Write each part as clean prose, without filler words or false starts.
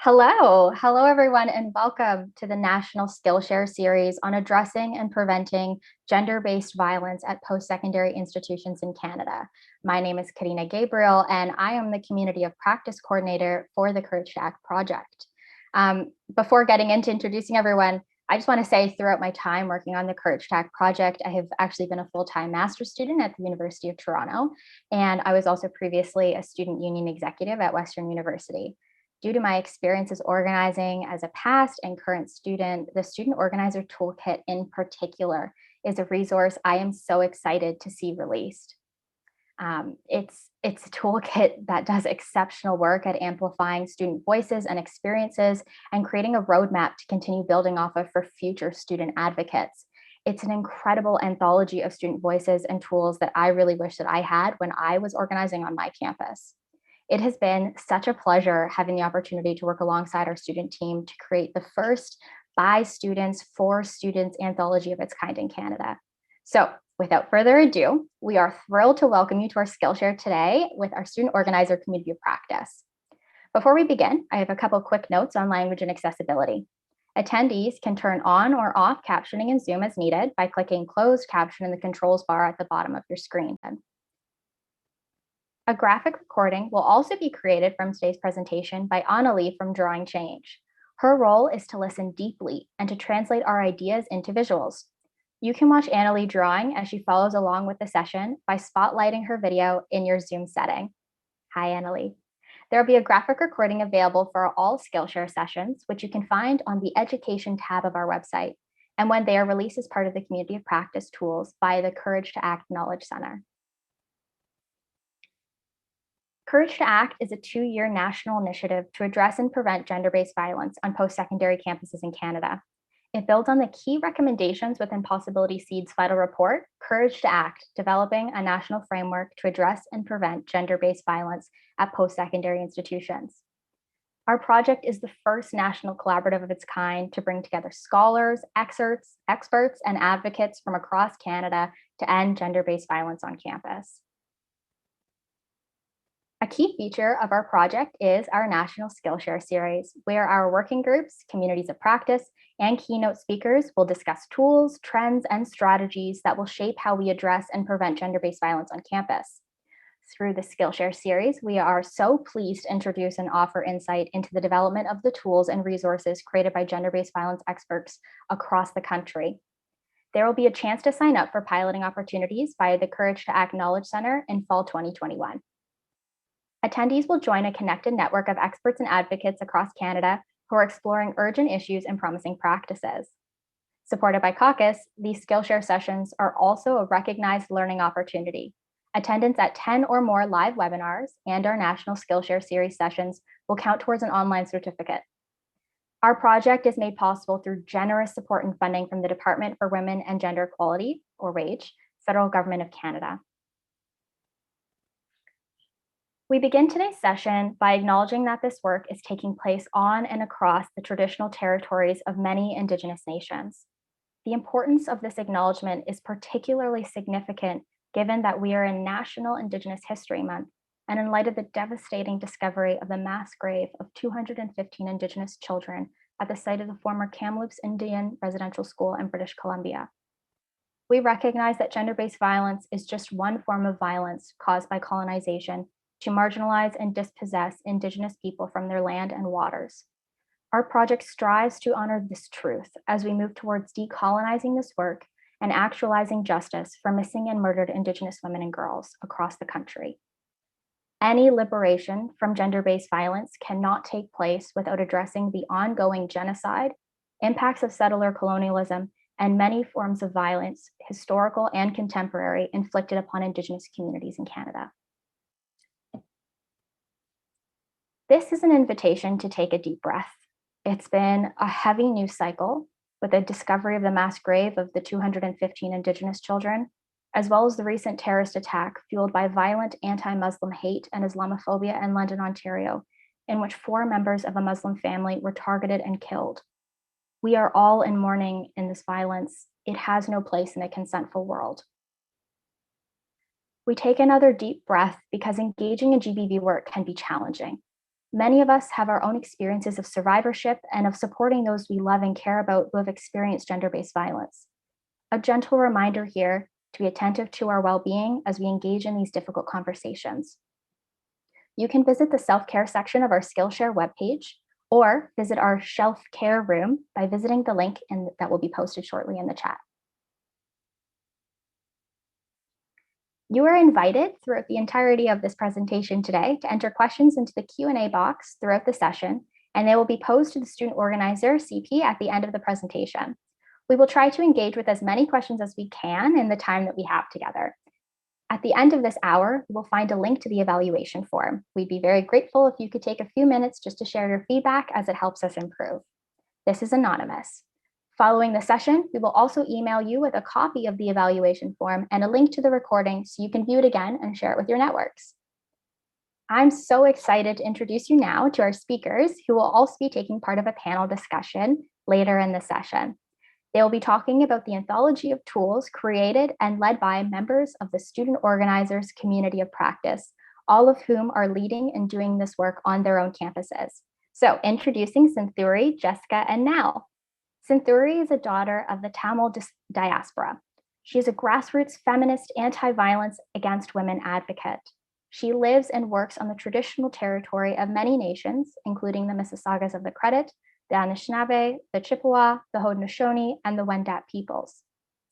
Hello everyone, and welcome to the National Skillshare Series on addressing and preventing gender-based violence at post-secondary institutions in Canada. My name is Karina Gabriel, and I am the Community of Practice Coordinator for the Courage to Act project. Before getting into introducing everyone, I just want to say throughout my time working on the Courage to Act project, I have actually been a full-time master's student at the University of Toronto, and I was also previously a student union executive at Western University. Due to my experiences organizing as a past and current student, the Student Organizer Toolkit in particular is a resource I am so excited to see released. It's a toolkit that does exceptional work at amplifying student voices and experiences and creating a roadmap to continue building off of for future student advocates. It's an incredible anthology of student voices and tools that I really wish that I had when I was organizing on my campus. It has been such a pleasure having the opportunity to work alongside our student team to create the first by students for students anthology of its kind in Canada. So without further ado, we are thrilled to welcome you to our Skillshare today with our student organizer community of practice. Before we begin, I have a couple quick notes on language and accessibility. Attendees can turn on or off captioning in Zoom as needed by clicking closed caption in the controls bar at the bottom of your screen. A graphic recording will also be created from today's presentation by Annalie from Drawing Change. Her role is to listen deeply and to translate our ideas into visuals. You can watch Annalie drawing as she follows along with the session by spotlighting her video in your Zoom setting. Hi, Annalie. There will be a graphic recording available for all Skillshare sessions, which you can find on the Education tab of our website, and when they are released as part of the Community of Practice tools by the Courage to Act Knowledge Center. Courage to Act is a 2-year national initiative to address and prevent gender-based violence on post-secondary campuses in Canada. It builds on the key recommendations within Possibility Seed's vital report, Courage to Act, developing a national framework to address and prevent gender-based violence at post-secondary institutions. Our project is the first national collaborative of its kind to bring together scholars, experts, and advocates from across Canada to end gender-based violence on campus. A key feature of our project is our National Skillshare Series, where our working groups, communities of practice, and keynote speakers will discuss tools, trends, and strategies that will shape how we address and prevent gender-based violence on campus. Through the Skillshare Series, we are so pleased to introduce and offer insight into the development of the tools and resources created by gender-based violence experts across the country. There will be a chance to sign up for piloting opportunities via the Courage to Act Knowledge Center in fall 2021. Attendees will join a connected network of experts and advocates across Canada who are exploring urgent issues and promising practices. Supported by Caucus, these Skillshare sessions are also a recognized learning opportunity. Attendance at 10 or more live webinars and our National Skillshare Series sessions will count towards an online certificate. Our project is made possible through generous support and funding from the Department for Women and Gender Equality, or WAGE, Federal Government of Canada. We begin today's session by acknowledging that this work is taking place on and across the traditional territories of many Indigenous nations. The importance of this acknowledgement is particularly significant given that we are in National Indigenous History Month and in light of the devastating discovery of the mass grave of 215 Indigenous children at the site of the former Kamloops Indian Residential School in British Columbia. We recognize that gender-based violence is just one form of violence caused by colonization to marginalize and dispossess Indigenous people from their land and waters. Our project strives to honor this truth as we move towards decolonizing this work and actualizing justice for missing and murdered Indigenous women and girls across the country. Any liberation from gender-based violence cannot take place without addressing the ongoing genocide, impacts of settler colonialism, and many forms of violence, historical and contemporary, inflicted upon Indigenous communities in Canada. This is an invitation to take a deep breath. It's been a heavy news cycle with the discovery of the mass grave of the 215 Indigenous children, as well as the recent terrorist attack fueled by violent anti-Muslim hate and Islamophobia in London, Ontario, in which 4 members of a Muslim family were targeted and killed. We are all in mourning in this violence. It has no place in a consentful world. We take another deep breath because engaging in GBV work can be challenging. Many of us have our own experiences of survivorship and of supporting those we love and care about who have experienced gender-based violence. A gentle reminder here to be attentive to our well-being as we engage in these difficult conversations. You can visit the self-care section of our Skillshare webpage or visit our shelf care room by visiting the link that will be posted shortly in the chat. You are invited throughout the entirety of this presentation today to enter questions into the Q&A box throughout the session, and they will be posed to the student organizer, CP, at the end of the presentation. We will try to engage with as many questions as we can in the time that we have together. At the end of this hour, you will find a link to the evaluation form. We'd be very grateful if you could take a few minutes just to share your feedback as it helps us improve. This is anonymous. Following the session, we will also email you with a copy of the evaluation form and a link to the recording so you can view it again and share it with your networks. I'm so excited to introduce you now to our speakers who will also be taking part of a panel discussion later in the session. They will be talking about the anthology of tools created and led by members of the student organizers community of practice, all of whom are leading and doing this work on their own campuses. So introducing Sinthuri, Jessica, and Nal. Sinthuri is a daughter of the Tamil diaspora. She is a grassroots feminist anti-violence against women advocate. She lives and works on the traditional territory of many nations, including the Mississaugas of the Credit, the Anishinaabe, the Chippewa, the Haudenosaunee, and the Wendat peoples.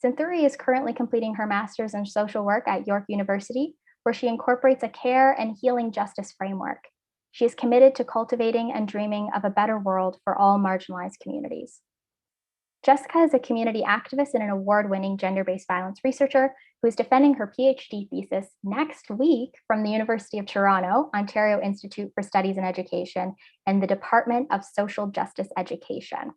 Sinthuri is currently completing her master's in social work at York University, where she incorporates a care and healing justice framework. She is committed to cultivating and dreaming of a better world for all marginalized communities. Jessica is a community activist and an award-winning gender-based violence researcher who is defending her PhD thesis next week from the University of Toronto, Ontario Institute for Studies in Education, and the Department of Social Justice Education.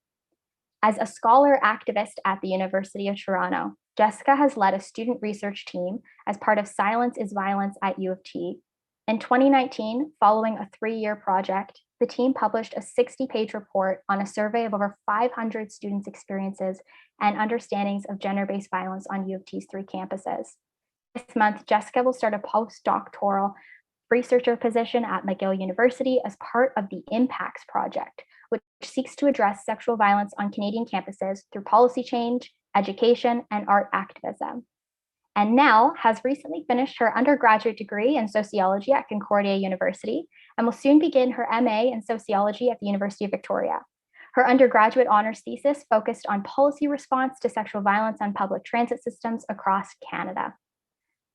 As a scholar activist at the University of Toronto, Jessica has led a student research team as part of Silence is Violence at U of T. In 2019, following a 3-year project, the team published a 60-page report on a survey of over 500 students' experiences and understandings of gender-based violence on U of T's 3 campuses. This month, Jessica will start a postdoctoral researcher position at McGill University as part of the Impacts Project, which seeks to address sexual violence on Canadian campuses through policy change, education, and art activism. And Nell has recently finished her undergraduate degree in sociology at Concordia University and will soon begin her MA in sociology at the University of Victoria. Her undergraduate honors thesis focused on policy response to sexual violence on public transit systems across Canada.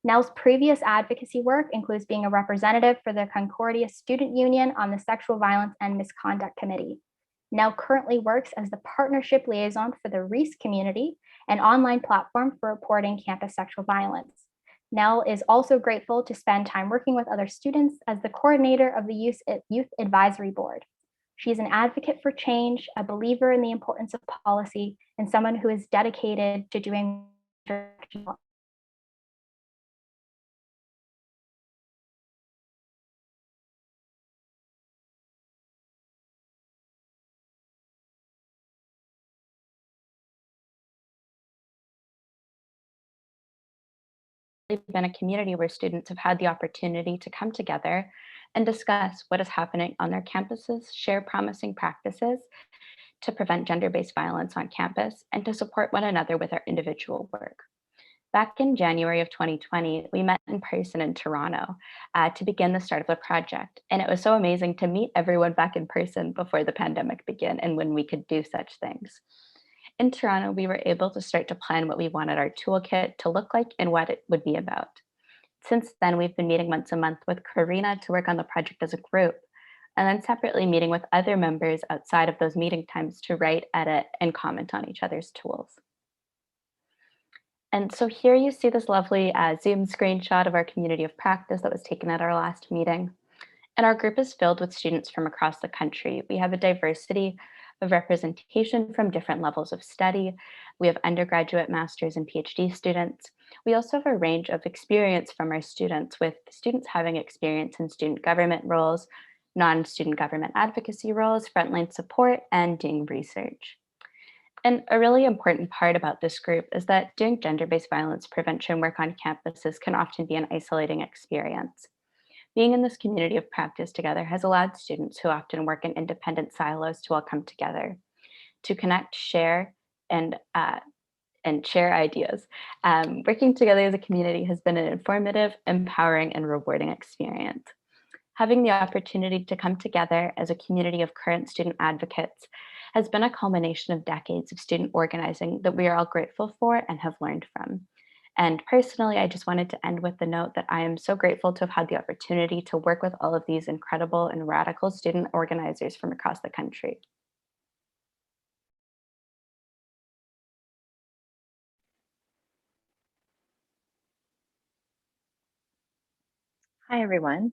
Nell's previous advocacy work includes being a representative for the Concordia Student Union on the Sexual Violence and Misconduct Committee. Nell currently works as the partnership liaison for the Reese community, an online platform for reporting campus sexual violence. Nell is also grateful to spend time working with other students as the coordinator of the Youth Advisory Board. She is an advocate for change, a believer in the importance of policy, and someone who is dedicated to doing been a community where students have had the opportunity to come together and discuss what is happening on their campuses, share promising practices to prevent gender-based violence on campus, and to support one another with our individual work. Back in January of 2020, we met in person in Toronto to begin the start of the project. And it was so amazing to meet everyone back in person before the pandemic began and when we could do such things. In Toronto, we were able to start to plan what we wanted our toolkit to look like and what it would be about. Since then, we've been meeting once a month with Karina to work on the project as a group, and then separately meeting with other members outside of those meeting times to write, edit, and comment on each other's tools. And so here you see this lovely Zoom screenshot of our community of practice that was taken at our last meeting. And our group is filled with students from across the country. We have a diversity of representation from different levels of study. We have undergraduate, master's, and PhD students. We also have a range of experience from our students, with students having experience in student government roles, non-student government advocacy roles, frontline support, and doing research. And a really important part about this group is that doing gender-based violence prevention work on campuses can often be an isolating experience. Being in this community of practice together has allowed students who often work in independent silos to all come together, to connect, share, and share ideas. Working together as a community has been an informative, empowering, and rewarding experience. Having the opportunity to come together as a community of current student advocates has been a culmination of decades of student organizing that we are all grateful for and have learned from. And personally, I just wanted to end with the note that I am so grateful to have had the opportunity to work with all of these incredible and radical student organizers from across the country. Hi, everyone.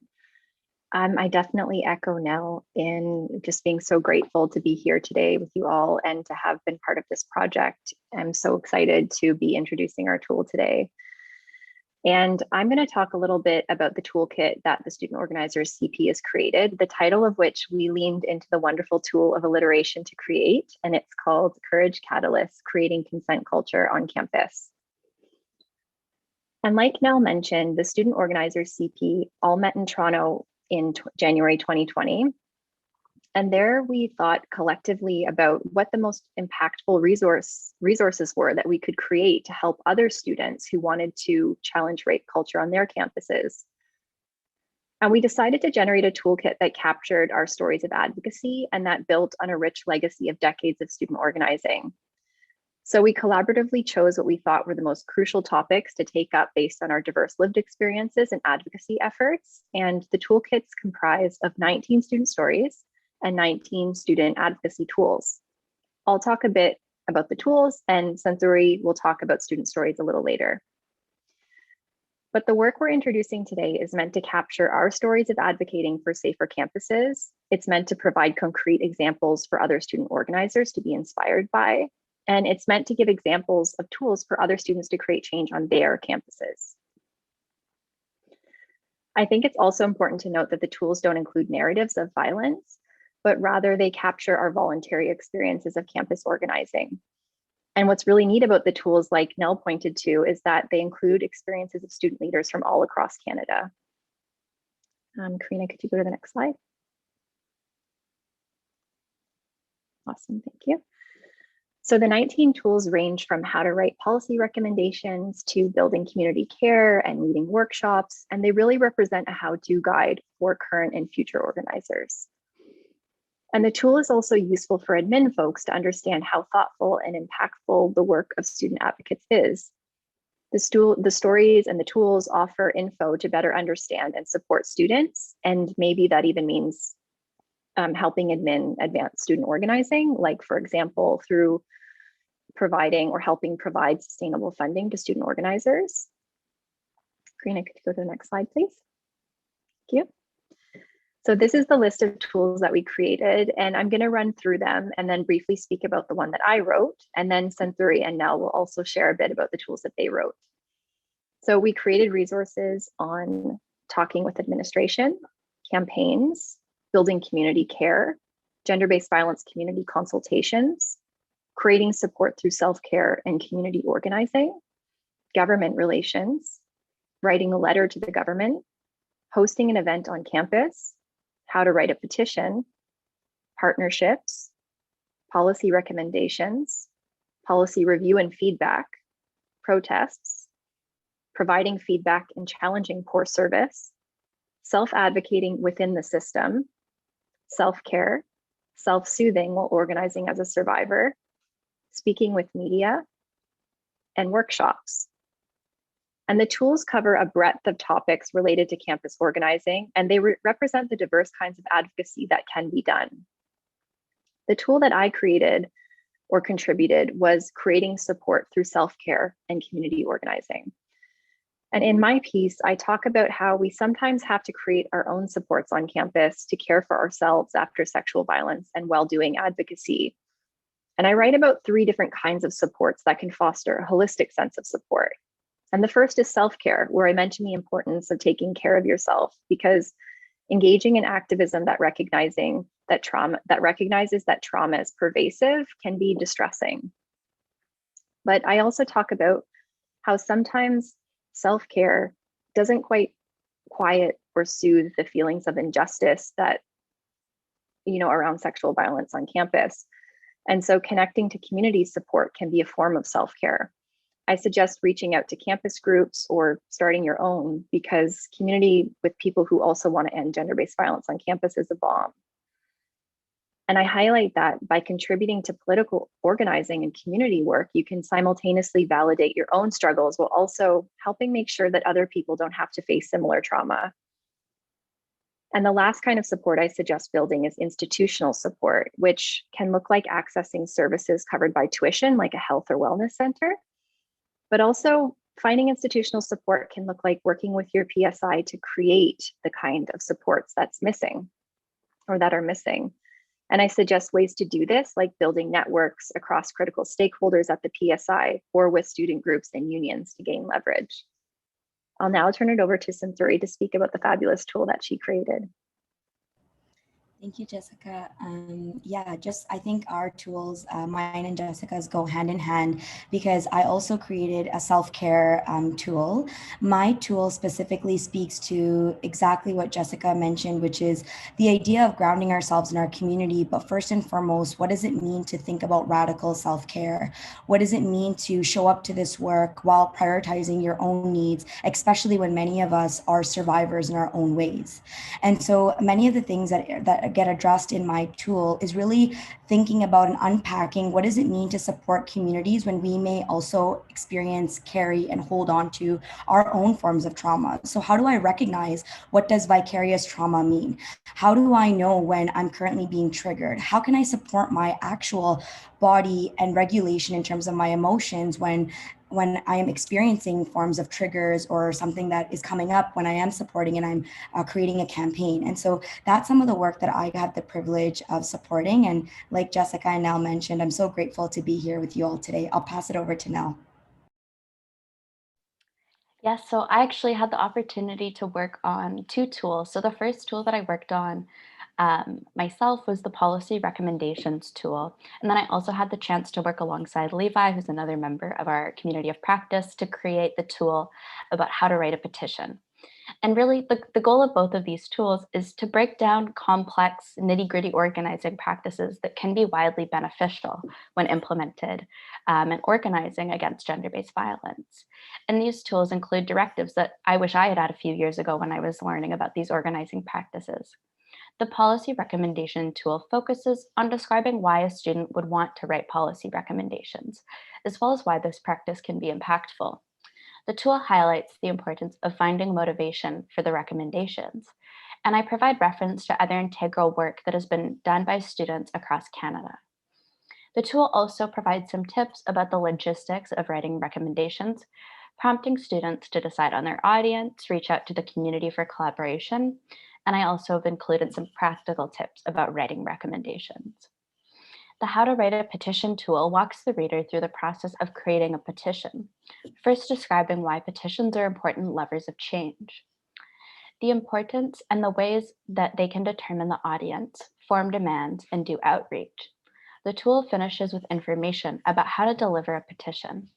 I definitely echo Nell in just being so grateful to be here today with you all and to have been part of this project. I'm so excited to be introducing our tool today. And I'm going to talk a little bit about the toolkit that the Student Organizers CP has created, the title of which we leaned into the wonderful tool of alliteration to create, and it's called Courage Catalyst, Creating Consent Culture on Campus. And like Nell mentioned, the Student Organizers CP all met in Toronto in January 2020. And there we thought collectively about what the most impactful resources were that we could create to help other students who wanted to challenge rape culture on their campuses. And we decided to generate a toolkit that captured our stories of advocacy and that built on a rich legacy of decades of student organizing. So we collaboratively chose what we thought were the most crucial topics to take up based on our diverse lived experiences and advocacy efforts. And the toolkits comprise of 19 student stories and 19 student advocacy tools. I'll talk a bit about the tools, and Sensory will talk about student stories a little later. But the work we're introducing today is meant to capture our stories of advocating for safer campuses. It's meant to provide concrete examples for other student organizers to be inspired by. And it's meant to give examples of tools for other students to create change on their campuses. I think it's also important to note that the tools don't include narratives of violence, but rather they capture our voluntary experiences of campus organizing. And what's really neat about the tools, like Nell pointed to, is that they include experiences of student leaders from all across Canada. Karina, could you go to the next slide? Awesome, thank you. So the 19 tools range from how to write policy recommendations to building community care and leading workshops, and they really represent a how-to guide for current and future organizers. And the tool is also useful for admin folks to understand how thoughtful and impactful the work of student advocates is. The stories and the tools offer info to better understand and support students, and maybe that even means helping admin advance student organizing, like for example, through providing or helping provide sustainable funding to student organizers. Karina, could you go to the next slide, please? Thank you. So this is the list of tools that we created, and I'm going to run through them and then briefly speak about the one that I wrote, and then Sensory and Nell will also share a bit about the tools that they wrote. So we created resources on talking with administration, campaigns, building community care, gender-based violence community consultations, creating support through self-care and community organizing, government relations, writing a letter to the government, hosting an event on campus, how to write a petition, partnerships, policy recommendations, policy review and feedback, protests, providing feedback and challenging poor service, self-advocating within the system, self-care, self-soothing while organizing as a survivor, speaking with media, and workshops. And the tools cover a breadth of topics related to campus organizing, and they represent the diverse kinds of advocacy that can be done. The tool that I created or contributed was creating support through self-care and community organizing. And in my piece, I talk about how we sometimes have to create our own supports on campus to care for ourselves after sexual violence and while doing advocacy. And I write about 3 different kinds of supports that can foster a holistic sense of support. And the first is self-care, where I mention the importance of taking care of yourself, because engaging in activism that recognizes that trauma is pervasive can be distressing. But I also talk about how sometimes self-care doesn't quite quiet or soothe the feelings of injustice that, around sexual violence on campus. And so connecting to community support can be a form of self-care. I suggest reaching out to campus groups or starting your own, because community with people who also want to end gender-based violence on campus is a bomb. And I highlight that by contributing to political organizing and community work, you can simultaneously validate your own struggles while also helping make sure that other people don't have to face similar trauma. And the last kind of support I suggest building is institutional support, which can look like accessing services covered by tuition, like a health or wellness center. But also finding institutional support can look like working with your PSI to create the kind of supports that's missing or that are missing. And I suggest ways to do this, like building networks across critical stakeholders at the PSI or with student groups and unions to gain leverage. I'll now turn it over to Cynthia to speak about the fabulous tool that she created. Thank you, Jessica. I think our tools, mine and Jessica's, go hand in hand, because I also created a self-care tool. My tool specifically speaks to exactly what Jessica mentioned, which is the idea of grounding ourselves in our community. But first and foremost, what does it mean to think about radical self-care? What does it mean to show up to this work while prioritizing your own needs, especially when many of us are survivors in our own ways? And so many of the things that get addressed in my tool is really thinking about and unpacking what does it mean to support communities when we may also experience, carry, and hold on to our own forms of trauma. So how do I recognize what does vicarious trauma mean? How do I know when I'm currently being triggered? How can I support my actual body and regulation in terms of my emotions when I am experiencing forms of triggers or something that is coming up when I am supporting and I'm creating a campaign? And so that's some of the work that I have the privilege of supporting. And like Jessica and Nell mentioned, I'm so grateful to be here with you all today. I'll pass it over to Nell. Yes, so I actually had the opportunity to work on two tools. So the first tool that I worked on myself was the policy recommendations tool. And then I also had the chance to work alongside Levi, who's another member of our community of practice, to create the tool about how to write a petition. And really, the goal of both of these tools is to break down complex, nitty-gritty organizing practices that can be widely beneficial when implemented and organizing against gender-based violence. And these tools include directives that I wish I had had a few years ago when I was learning about these organizing practices. The policy recommendation tool focuses on describing why a student would want to write policy recommendations, as well as why this practice can be impactful. The tool highlights the importance of finding motivation for the recommendations, and I provide reference to other integral work that has been done by students across Canada. The tool also provides some tips about the logistics of writing recommendations, prompting students to decide on their audience, reach out to the community for collaboration, and I also have included some practical tips about writing recommendations. The How to Write a Petition tool walks the reader through the process of creating a petition, first describing why petitions are important levers of change, the importance and the ways that they can determine the audience, form demands, and do outreach. The tool finishes with information about how to deliver a petition.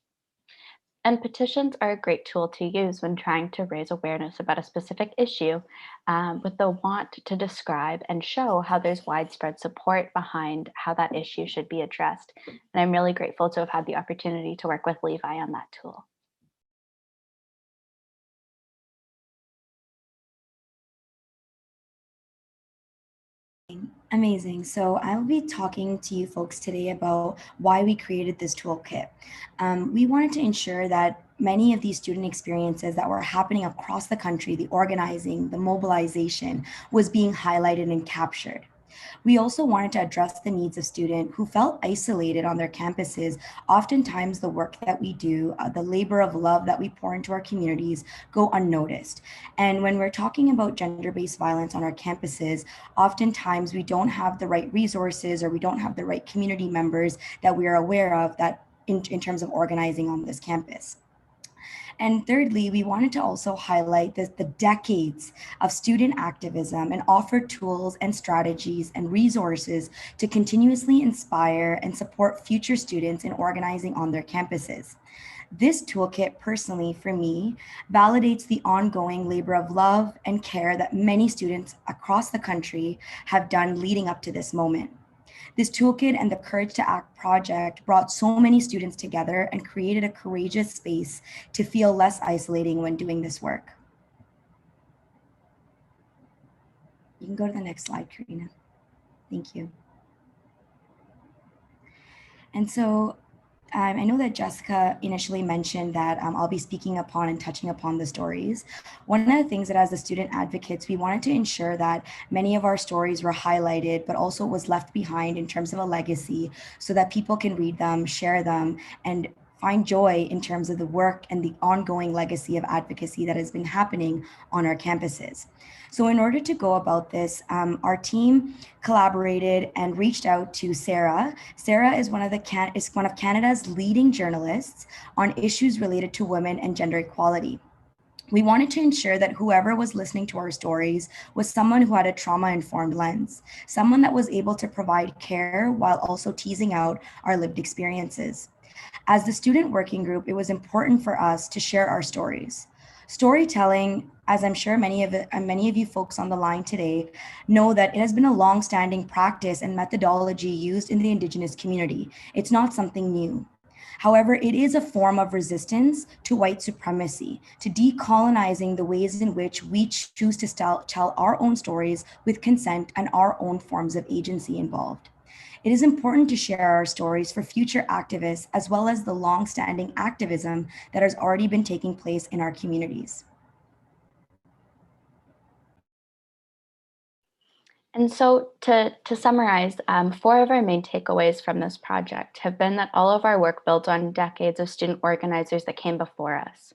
And petitions are a great tool to use when trying to raise awareness about a specific issue with the want to describe and show how there's widespread support behind how that issue should be addressed. And I'm really grateful to have had the opportunity to work with Levi on that tool. Amazing. So I will be talking to you folks today about why we created this toolkit. We wanted to ensure that many of these student experiences that were happening across the country, the organizing, the mobilization, was being highlighted and captured. We also wanted to address the needs of students who felt isolated on their campuses. Oftentimes the work that we do, the labor of love that we pour into our communities, go unnoticed. And when we're talking about gender-based violence on our campuses, oftentimes we don't have the right resources or we don't have the right community members that we are aware of that in terms of organizing on this campus. And thirdly, we wanted to also highlight the decades of student activism and offer tools and strategies and resources to continuously inspire and support future students in organizing on their campuses. This toolkit, personally for me, validates the ongoing labor of love and care that many students across the country have done leading up to this moment. This toolkit and the Courage to Act project brought so many students together and created a courageous space to feel less isolating when doing this work. You can go to the next slide, Karina. Thank you. And so I know that Jessica initially mentioned that I'll be speaking upon and touching upon the stories. One of the things that as the student advocates, we wanted to ensure that many of our stories were highlighted, but also was left behind in terms of a legacy so that people can read them, share them, and find joy in terms of the work and the ongoing legacy of advocacy that has been happening on our campuses. So in order to go about this, our team collaborated and reached out to Sarah. Sarah is one of Canada's leading journalists on issues related to women and gender equality. We wanted to ensure that whoever was listening to our stories was someone who had a trauma-informed lens, someone that was able to provide care while also teasing out our lived experiences. As the student working group, it was important for us to share our stories. Storytelling, as I'm sure many of you folks on the line today know, that it has been a long-standing practice and methodology used in the Indigenous community. It's not something new. However, it is a form of resistance to white supremacy, to decolonizing the ways in which we choose to tell our own stories with consent and our own forms of agency involved. It is important to share our stories for future activists, as well as the long-standing activism that has already been taking place in our communities. And so to summarize, 4 of our main takeaways from this project have been that all of our work builds on decades of student organizers that came before us.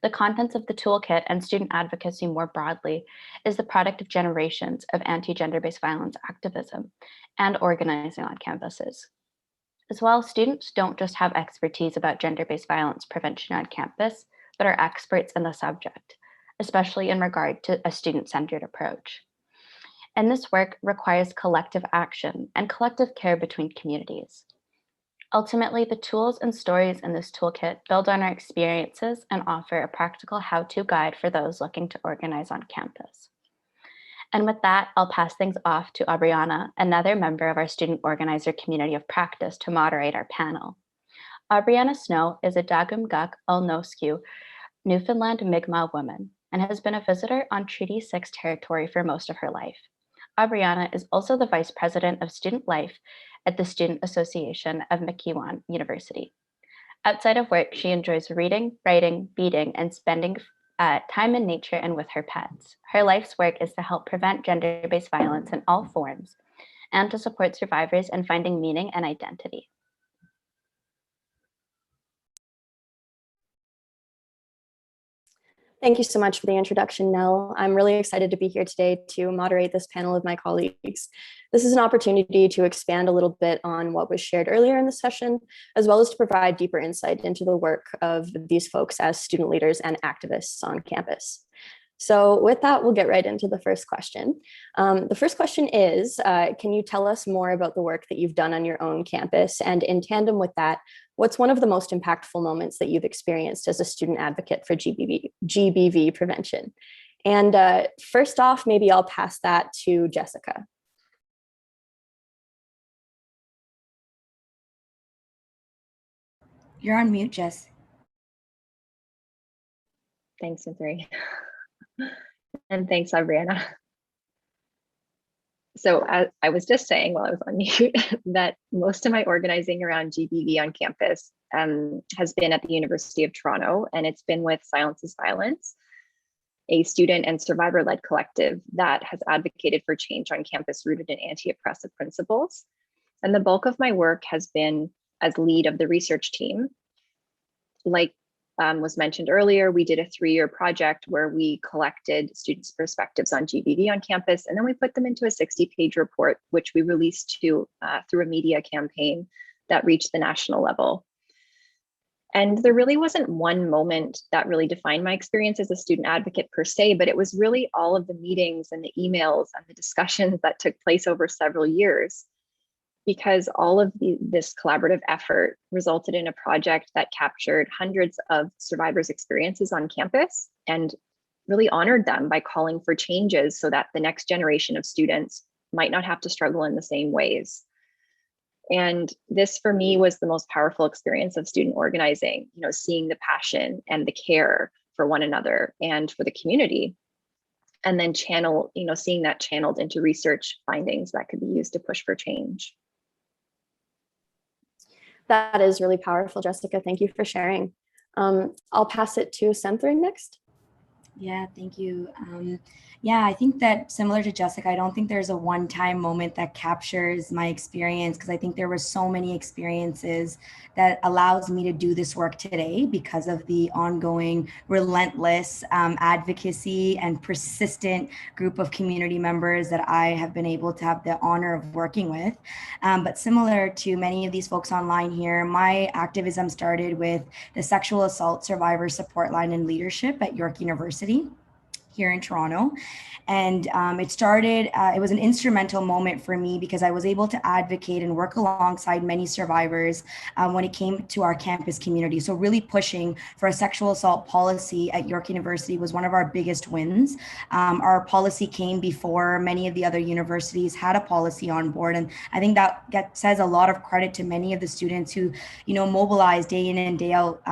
The contents of the toolkit and student advocacy more broadly is the product of generations of anti-gender-based violence activism and organizing on campuses. As well, students don't just have expertise about gender-based violence prevention on campus, but are experts in the subject, especially in regard to a student-centered approach. And this work requires collective action and collective care between communities. Ultimately, the tools and stories in this toolkit build on our experiences and offer a practical how-to guide for those looking to organize on campus. And with that, I'll pass things off to Aubriana, another member of our student organizer community of practice, to moderate our panel. Aubriana Snow is a Dagumguk Ulnosku Newfoundland Mi'kmaq woman and has been a visitor on Treaty 6 territory for most of her life. Aubriana is also the Vice President of Student Life at the Student Association of McEwan University. Outside of work, she enjoys reading, writing, beading, and spending time in nature and with her pets. Her life's work is to help prevent gender-based violence in all forms and to support survivors in finding meaning and identity. Thank you so much for the introduction, Nell. I'm really excited to be here today to moderate this panel with my colleagues. This is an opportunity to expand a little bit on what was shared earlier in the session, as well as to provide deeper insight into the work of these folks as student leaders and activists on campus. So with that, we'll get right into the first question. The first question is, can you tell us more about the work that you've done on your own campus? And in tandem with that, what's one of the most impactful moments that you've experienced as a student advocate for GBV prevention? And first off, maybe I'll pass that to Jessica. You're on mute, Jess. Thanks, Cynthia. And thanks, Aubriana. So I was just saying while I was on mute that most of my organizing around GBV on campus has been at the University of Toronto, and it's been with Silence is Violence, a student and survivor-led collective that has advocated for change on campus rooted in anti-oppressive principles. And the bulk of my work has been as lead of the research team. Like was mentioned earlier, we did a 3-year project where we collected students' perspectives on GBV on campus, and then we put them into a 60-page report, which we released through a media campaign that reached the national level. And there really wasn't one moment that really defined my experience as a student advocate per se, but it was really all of the meetings and the emails and the discussions that took place over several years. because all of this collaborative effort resulted in a project that captured hundreds of survivors' experiences on campus and really honored them by calling for changes so that the next generation of students might not have to struggle in the same ways. And this for me was the most powerful experience of student organizing, seeing the passion and the care for one another and for the community. And then seeing that channeled into research findings that could be used to push for change. That is really powerful, Jessica. Thank you for sharing. I'll pass it to Senthrin next. Yeah, thank you. Yeah, I think that similar to Jessica, I don't think there's a one-time moment that captures my experience, because I think there were so many experiences that allows me to do this work today because of the ongoing relentless advocacy and persistent group of community members that I have been able to have the honor of working with. But similar to many of these folks online here, my activism started with the Sexual Assault Survivor Support Line and Leadership at York University here in Toronto. And it was an instrumental moment for me because I was able to advocate and work alongside many survivors when it came to our campus community. So really pushing for a sexual assault policy at York University was one of our biggest wins. Our policy came before many of the other universities had a policy on board. And I think that says a lot of credit to many of the students who, mobilized day in and day out,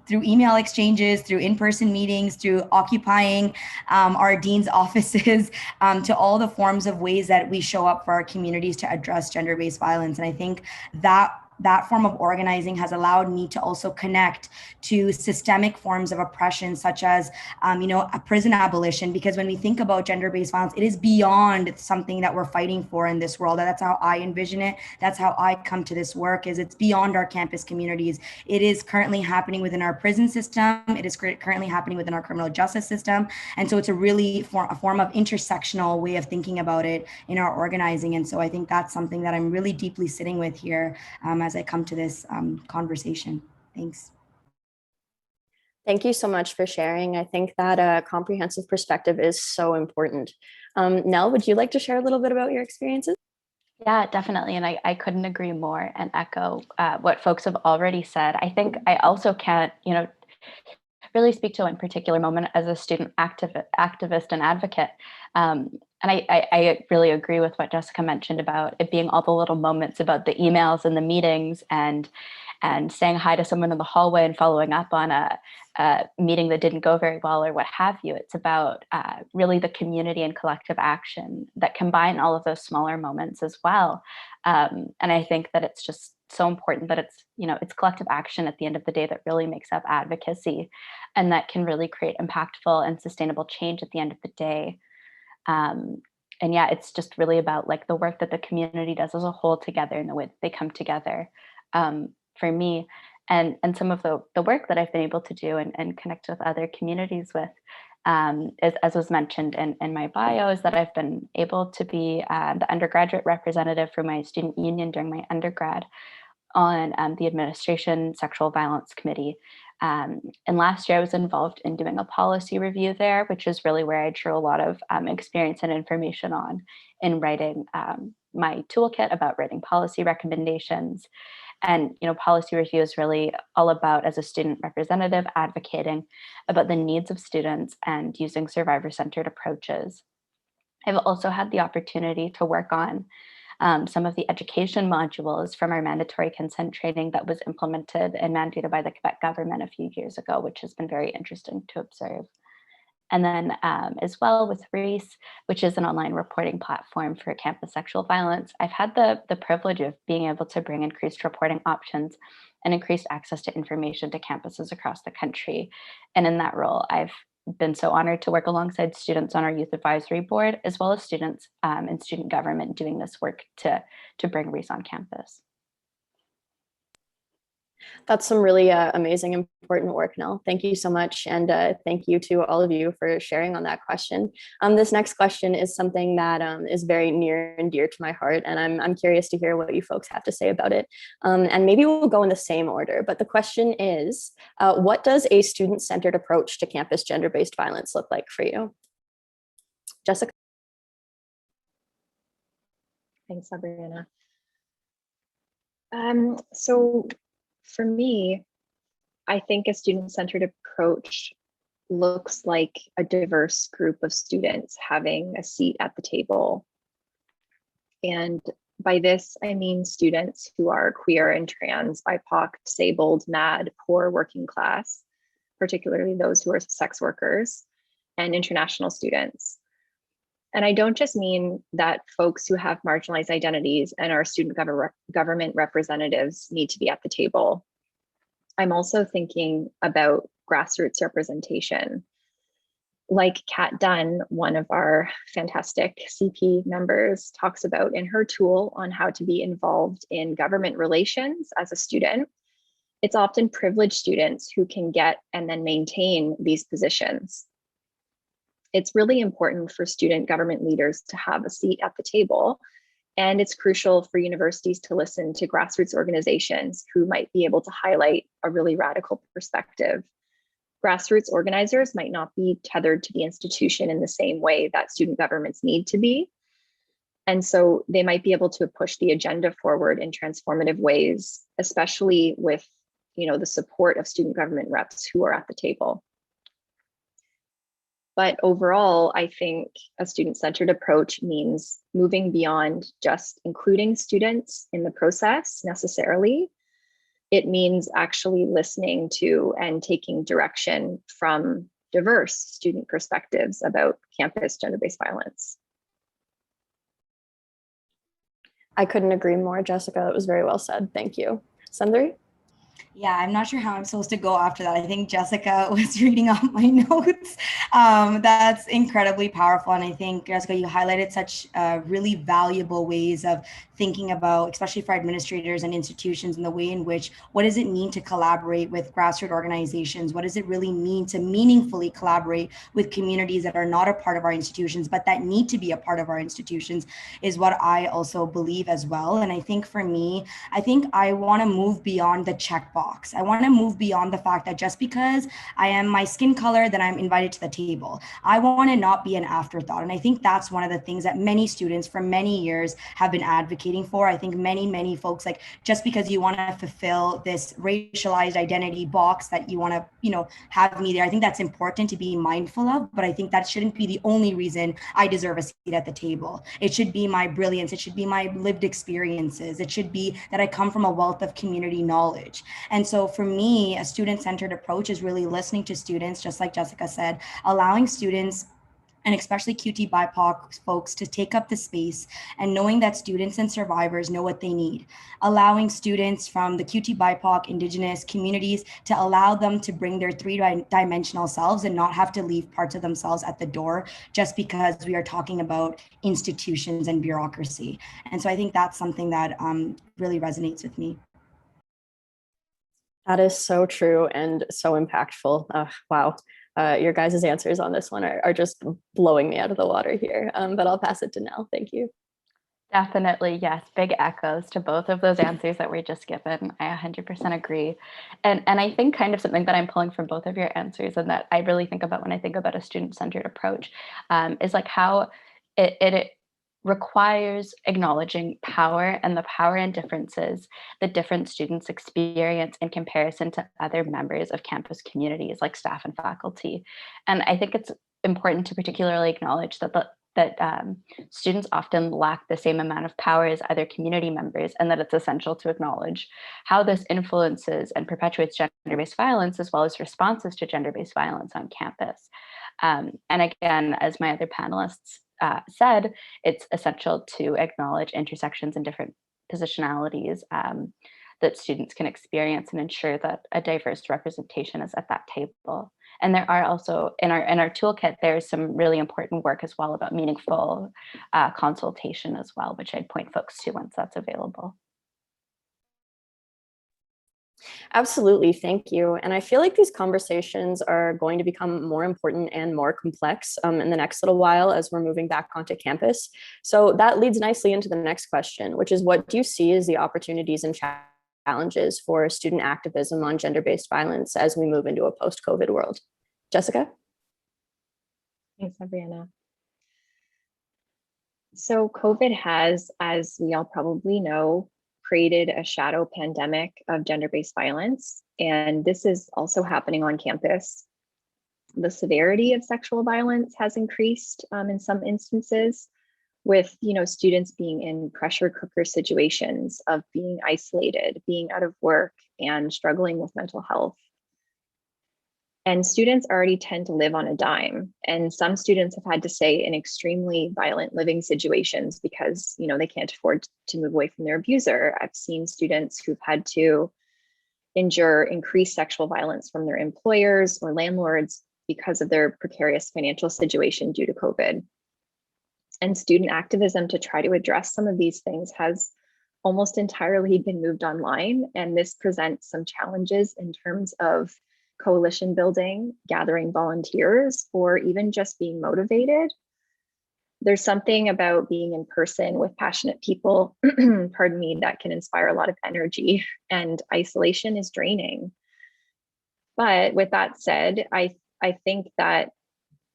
through email exchanges, through in-person meetings, through occupying our dean's offices, to all the forms of ways that we show up for our communities to address gender-based violence. And I think that form of organizing has allowed me to also connect to systemic forms of oppression, such as, a prison abolition, because when we think about gender-based violence, it is beyond something that we're fighting for in this world. That's how I envision it. That's how I come to this work, is it's beyond our campus communities. It is currently happening within our prison system. It is currently happening within our criminal justice system. And so it's a really a form of intersectional way of thinking about it in our organizing. And so I think that's something that I'm really deeply sitting with here as I come to this conversation. Thanks. Thank you so much for sharing. I think that a comprehensive perspective is so important. Nell, would you like to share a little bit about your experiences? Yeah, definitely. And I couldn't agree more and echo what folks have already said. I think I also can't, really speak to one particular moment as a student activist and advocate. And I really agree with what Jessica mentioned about it being all the little moments, about the emails and the meetings and saying hi to someone in the hallway and following up on a meeting that didn't go very well or what have you. It's about really the community and collective action that combine all of those smaller moments as well. And I think that it's just so important that it's collective action at the end of the day that really makes up advocacy, and that can really create impactful and sustainable change at the end of the day. And yeah, it's just really about like the work that the community does as a whole together and the way that they come together. For me, and some of the work that I've been able to do and connect with other communities with, as was mentioned in my bio, is that I've been able to be the undergraduate representative for my student union during my undergrad on the administration sexual violence committee. And last year I was involved in doing a policy review there, which is really where I drew a lot of experience and information on in writing my toolkit about writing policy recommendations. And policy review is really all about, as a student representative, advocating about the needs of students and using survivor-centered approaches. I've also had the opportunity to work on some of the education modules from our mandatory consent training that was implemented and mandated by the Quebec government a few years ago, which has been very interesting to observe. And then as well with Reese, which is an online reporting platform for campus sexual violence, I've had the privilege of being able to bring increased reporting options and increased access to information to campuses across the country. And in that role, I've been so honored to work alongside students on our youth advisory board, as well as students in student government doing this work to bring Reese on campus. That's some really amazing, important work, Nell. Thank you so much. And thank you to all of you for sharing on that question. This next question is something that is very near and dear to my heart. And I'm curious to hear what you folks have to say about it. And maybe we'll go in the same order. But the question is, what does a student-centered approach to campus gender-based violence look like for you? Jessica? Thanks, Sabrina. So for me, I think a student-centered approach looks like a diverse group of students having a seat at the table. And by this, I mean students who are queer and trans, BIPOC, disabled, MAD, poor, working class, particularly those who are sex workers, and international students. And I don't just mean that folks who have marginalized identities and are student government representatives need to be at the table. I'm also thinking about grassroots representation. Like Kat Dunn, one of our fantastic CP members, talks about in her tool on how to be involved in government relations as a student, it's often privileged students who can get and then maintain these positions. It's really important for student government leaders to have a seat at the table, and it's crucial for universities to listen to grassroots organizations who might be able to highlight a really radical perspective. Grassroots organizers might not be tethered to the institution in the same way that student governments need to be. And so they might be able to push the agenda forward in transformative ways, especially with, the support of student government reps who are at the table. But overall, I think a student-centered approach means moving beyond just including students in the process necessarily. It means actually listening to and taking direction from diverse student perspectives about campus gender-based violence. I couldn't agree more, Jessica. It was very well said. Thank you. Sundari? Yeah, I'm not sure how I'm supposed to go after that. I think Jessica was reading off my notes. That's incredibly powerful. And I think, Jessica, you highlighted such really valuable ways of thinking about, especially for administrators and institutions, and the way in which, what does it mean to collaborate with grassroots organizations? What does it really mean to meaningfully collaborate with communities that are not a part of our institutions, but that need to be a part of our institutions, is what I also believe as well. And I think for me, I want to move beyond the checkbox. I want to move beyond the fact that just because I am my skin color, then I'm invited to the table. I want to not be an afterthought. And I think that's one of the things that many students for many years have been advocating for. I think many folks, like, just because you want to fulfill this racialized identity box that you want to, have me there, I think that's important to be mindful of, but I think that shouldn't be the only reason I deserve a seat at the table. It should be my brilliance. It should be my lived experiences. It should be that I come from a wealth of community knowledge. And so for me, a student-centered approach is really listening to students, just like Jessica said, allowing students, and especially QT BIPOC folks, to take up the space, and knowing that students and survivors know what they need. Allowing students from the QT BIPOC Indigenous communities to allow them to bring their three-dimensional selves and not have to leave parts of themselves at the door just because we are talking about institutions and bureaucracy. And so I think that's something that really resonates with me. That is so true and so impactful. Wow. Your guys' answers on this one are just blowing me out of the water here, but I'll pass it to Nell. Thank you. Definitely, yes. Big echoes to both of those answers that were just given. I 100% agree. And I think kind of something that I'm pulling from both of your answers, and that I really think about when I think about a student-centered approach, is like how it requires acknowledging power and the power and differences that different students experience in comparison to other members of campus communities like staff and faculty. And I think it's important to particularly acknowledge that students often lack the same amount of power as other community members, and that it's essential to acknowledge how this influences and perpetuates gender-based violence, as well as responses to gender-based violence on campus. And again, as my other panelists said, it's essential to acknowledge intersections and different positionalities that students can experience, and ensure that a diverse representation is at that table. And there are also, in our toolkit, there's some really important work as well about meaningful consultation as well, which I'd point folks to once that's available. Absolutely, thank you. And I feel like these conversations are going to become more important and more complex in the next little while as we're moving back onto campus. So that leads nicely into the next question, which is, what do you see as the opportunities and challenges for student activism on gender-based violence as we move into a post-COVID world? Jessica? Thanks, Brianna. So COVID has, as we all probably know, created a shadow pandemic of gender-based violence, and this is also happening on campus. The severity of sexual violence has increased in some instances, with students being in pressure cooker situations of being isolated, being out of work, and struggling with mental health. And students already tend to live on a dime. And some students have had to stay in extremely violent living situations because, they can't afford to move away from their abuser. I've seen students who've had to endure increased sexual violence from their employers or landlords because of their precarious financial situation due to COVID. And student activism to try to address some of these things has almost entirely been moved online. And this presents some challenges in terms of coalition building, gathering volunteers, or even just being motivated. There's something about being in person with passionate people, pardon me, that can inspire a lot of energy, and isolation is draining. But with that said, I think that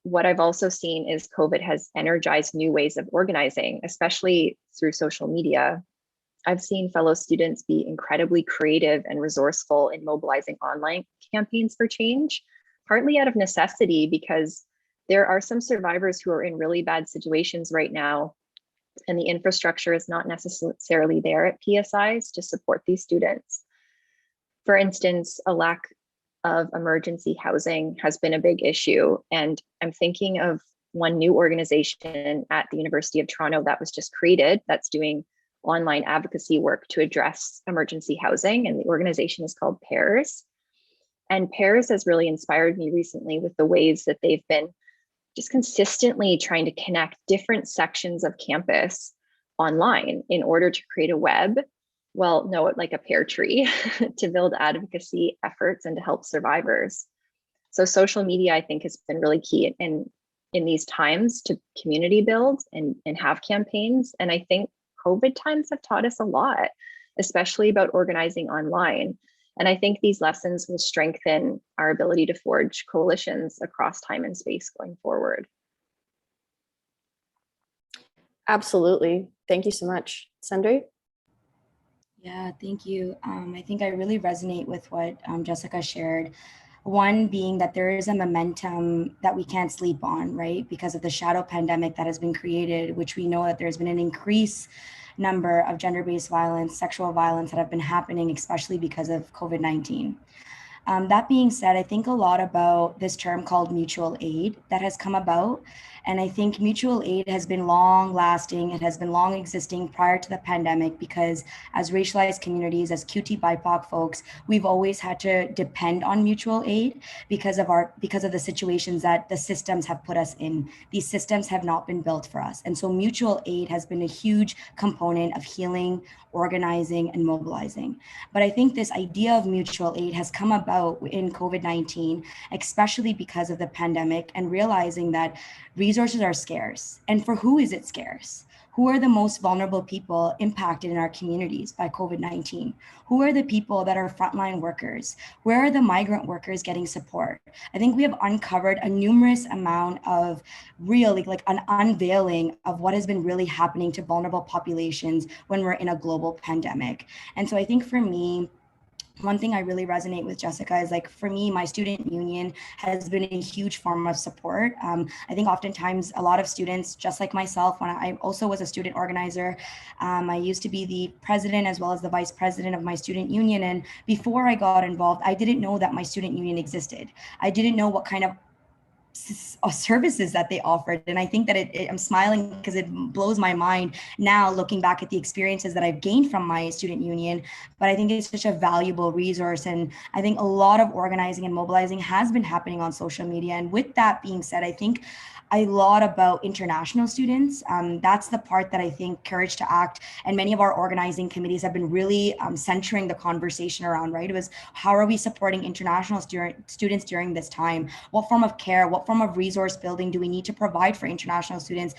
what I've also seen is COVID has energized new ways of organizing, especially through social media. I've seen fellow students be incredibly creative and resourceful in mobilizing online campaigns for change, partly out of necessity, because there are some survivors who are in really bad situations right now, and the infrastructure is not necessarily there at PSIs to support these students. For instance, a lack of emergency housing has been a big issue. And I'm thinking of one new organization at the University of Toronto that was just created that's doing online advocacy work to address emergency housing. And the organization is called PAIRS. And PAIRS has really inspired me recently with the ways that they've been just consistently trying to connect different sections of campus online in order to create a web, like a pear tree, to build advocacy efforts and to help survivors. So social media, I think, has been really key in these times to community build and have campaigns. And I think COVID times have taught us a lot, especially about organizing online. And I think these lessons will strengthen our ability to forge coalitions across time and space going forward. Absolutely. Thank you so much. Sandri? Yeah, thank you. I think I really resonate with what Jessica shared. One being that there is a momentum that we can't sleep on, right? Because of the shadow pandemic that has been created, which we know that there's been an increase number of gender-based violence, sexual violence that have been happening, especially because of COVID-19. That being said, I think a lot about this term called mutual aid that has come about. And I think mutual aid has been long lasting. It has been long existing prior to the pandemic, because as racialized communities, as QT BIPOC folks, we've always had to depend on mutual aid because of the situations that the systems have put us in. These systems have not been built for us. And so mutual aid has been a huge component of healing, organizing, and mobilizing. But I think this idea of mutual aid has come about in COVID-19, especially because of the pandemic, and realizing that resources are scarce. And for who is it scarce? Who are the most vulnerable people impacted in our communities by COVID-19? Who are the people that are frontline workers? Where are the migrant workers getting support? I think we have uncovered a numerous amount of really like an unveiling of what has been really happening to vulnerable populations when we're in a global pandemic. And so I think for me, one thing I really resonate with, Jessica, is like, for me, my student union has been a huge form of support. I think oftentimes a lot of students, just like myself, when I also was a student organizer, I used to be the president as well as the vice president of my student union. And before I got involved, I didn't know that my student union existed. I didn't know what kind of services that they offered. And I think that I'm smiling because it blows my mind now looking back at the experiences that I've gained from my student union. But I think it's such a valuable resource. And I think a lot of organizing and mobilizing has been happening on social media. And with that being said, I think a lot about international students. That's the part that I think Courage to Act and many of our organizing committees have been really centering the conversation around, right? It was, how are we supporting international students during this time? What form of care, what form of resource building do we need to provide for international students?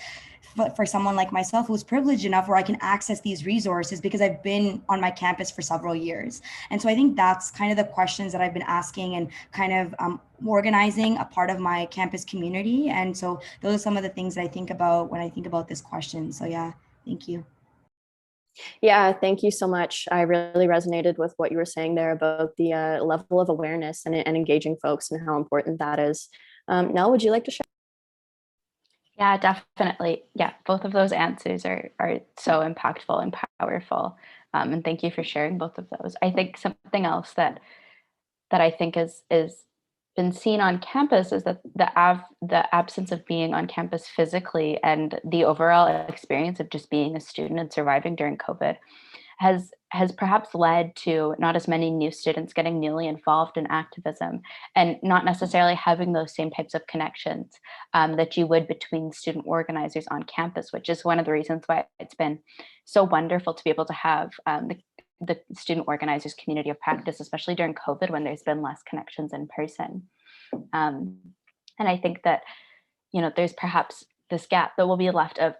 For someone like myself who's privileged enough where I can access these resources because I've been on my campus for several years. And so I think that's kind of the questions that I've been asking and kind of organizing a part of my campus community. And so those are some of the things that I think about when I think about this question. So yeah, thank you. Yeah, thank you so much. I really resonated with what you were saying there about the level of awareness and engaging folks and how important that is. Nell, would you like to share? Yeah, definitely. Yeah, both of those answers are so impactful and powerful. And thank you for sharing both of those. I think something else that I think is been seen on campus is that the absence of being on campus physically and the overall experience of just being a student and surviving during COVID has perhaps led to not as many new students getting newly involved in activism and not necessarily having those same types of connections that you would between student organizers on campus, which is one of the reasons why it's been so wonderful to be able to have the student organizers community of practice, especially during COVID when there's been less connections in person. And I think that, there's perhaps this gap that will be left of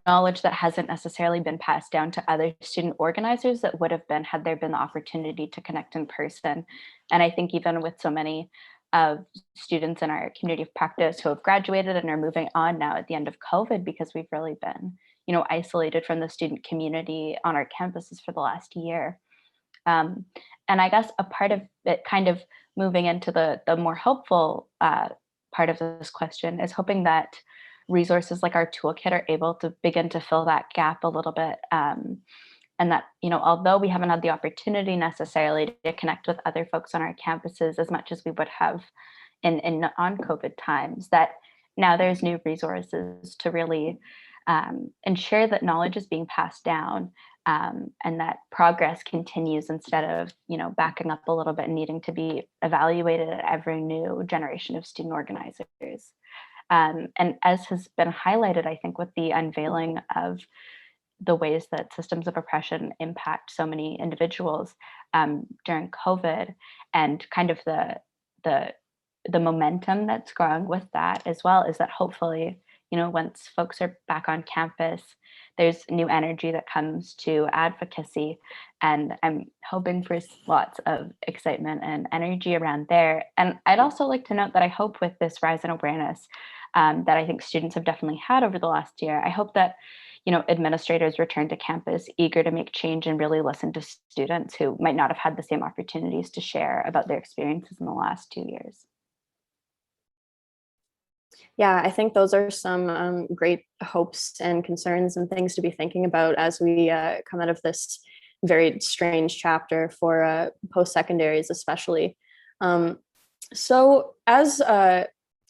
knowledge that hasn't necessarily been passed down to other student organizers that would have been had there been the opportunity to connect in person. And I think even with so many of students in our community of practice who have graduated and are moving on now at the end of COVID, because we've really been, isolated from the student community on our campuses for the last year. And I guess a part of it kind of moving into the more hopeful part of this question is hoping that resources like our toolkit are able to begin to fill that gap a little bit. And that, although we haven't had the opportunity necessarily to connect with other folks on our campuses as much as we would have in on COVID times, that now there's new resources to really ensure that knowledge is being passed down and that progress continues instead of, backing up a little bit and needing to be evaluated at every new generation of student organizers. And as has been highlighted, I think, with the unveiling of the ways that systems of oppression impact so many individuals during COVID, and kind of the momentum that's growing with that as well, is that hopefully, once folks are back on campus, there's new energy that comes to advocacy, and I'm hoping for lots of excitement and energy around there. And I'd also like to note that I hope with this rise in awareness that I think students have definitely had over the last year, I hope that, administrators return to campus eager to make change and really listen to students who might not have had the same opportunities to share about their experiences in the last 2 years. Yeah, I think those are some great hopes and concerns and things to be thinking about as we come out of this very strange chapter for post-secondaries especially. So as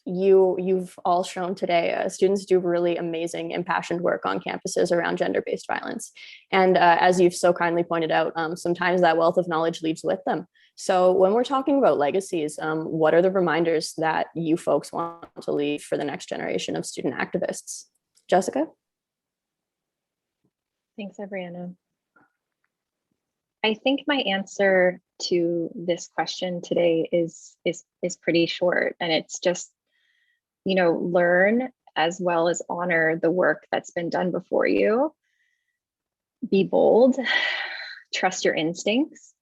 you've all shown today, students do really amazing impassioned work on campuses around gender-based violence. And as you've so kindly pointed out, sometimes that wealth of knowledge leaves with them. So when we're talking about legacies, what are the reminders that you folks want to leave for the next generation of student activists? Jessica? Thanks, Abriana. I think my answer to this question today is pretty short, and it's just, learn as well as honor the work that's been done before you. Be bold, trust your instincts.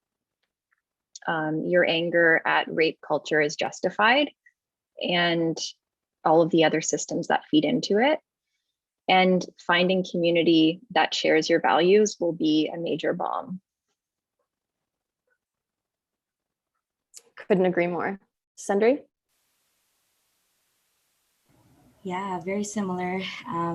Your anger at rape culture is justified, and all of the other systems that feed into it. And finding community that shares your values will be a major bomb. Couldn't agree more. Sundari? Yeah, very similar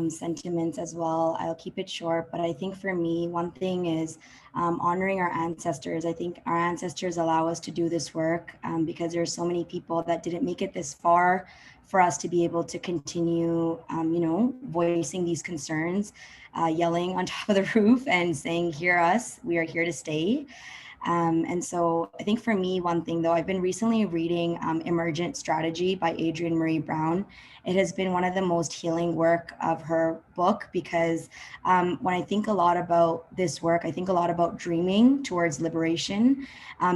sentiments as well. I'll keep it short, but I think for me, one thing is honoring our ancestors. I think our ancestors allow us to do this work because there are so many people that didn't make it this far for us to be able to continue, voicing these concerns, yelling on top of the roof and saying, hear us, we are here to stay. And so I think for me, one thing though, I've been recently reading Emergent Strategy by Adrienne Maree Brown. It has been one of the most healing work of her book because when I think a lot about this work, I think a lot about dreaming towards liberation